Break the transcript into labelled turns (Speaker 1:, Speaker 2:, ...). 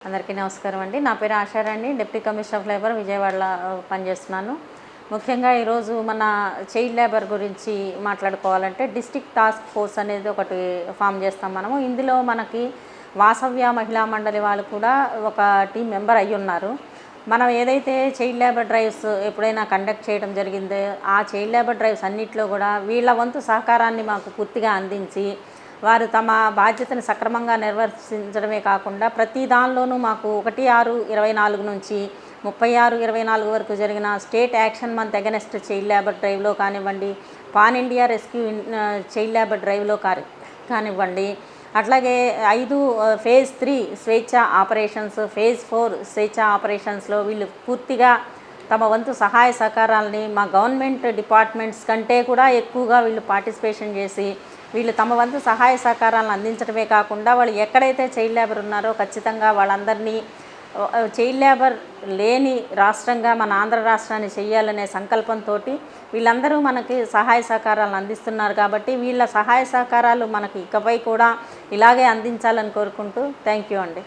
Speaker 1: అందరికీ నమస్కారం అండి. నా పేరు Asharani, deputy commissioner of labour విజయవాడలో పనిచేస్తున్నాను. ముఖ్యంగా ఈరోజు మన చైల్డ్ లేబర్ గురించి మాట్లాడుకోవాలంటే డిస్ట్రిక్ట్ టాస్క్ ఫోర్స్ అనేది ఒకటి ఫామ్ చేస్తాం మనము. ఇందులో మనకి వాసవ్య మహిళా మండలి వాళ్ళు కూడా ఒక టీం మెంబర్ అయ్యి ఉన్నారు. మనం ఏదైతే చైల్డ్ లేబర్ డ్రైవ్స్ ఎప్పుడైనా కండక్ట్ చేయడం జరిగిందో ఆ చైల్డ్ లేబర్ డ్రైవ్స్ అన్నింటిలో కూడా వీళ్ళ వంతు సహకారాన్ని మాకు పూర్తిగా అందించి వారు తమ బాధ్యతను సక్రమంగా నిర్వర్తించడమే కాకుండా ప్రతి దానిలోనూ మాకు 1/6/24 నుంచి 36/24 వరకు జరిగిన state action month against child labour డ్రైవ్లో కానివ్వండి, pan India rescue child labour డ్రైవ్లో కానివ్వండి, అట్లాగే 5 ఫేజ్ 3 స్వేచ్ఛ ఆపరేషన్స్, ఫేజ్ 4 స్వేచ్ఛ ఆపరేషన్స్లో వీళ్ళు పూర్తిగా తమ వంతు సహాయ సహకారాలని మా గవర్నమెంట్ డిపార్ట్మెంట్స్ కంటే కూడా ఎక్కువగా వీళ్ళు పార్టిసిపేషన్ చేసి వీళ్ళు తమ వంతు సహాయ సహకారాలను అందించడమే కాకుండా వాళ్ళు ఎక్కడైతే చైల్డ్ లేబర్ ఉన్నారో ఖచ్చితంగా వాళ్ళందరినీ చైల్డ్ లేబర్ లేని రాష్ట్రంగా మన ఆంధ్ర రాష్ట్రాన్ని చేయాలనే సంకల్పంతో వీళ్ళందరూ మనకి సహాయ సహకారాలను అందిస్తున్నారు. కాబట్టి వీళ్ళ సహాయ సహకారాలు మనకి ఇకపై కూడా ఇలాగే అందించాలని కోరుకుంటూ థ్యాంక్ యూ అండి.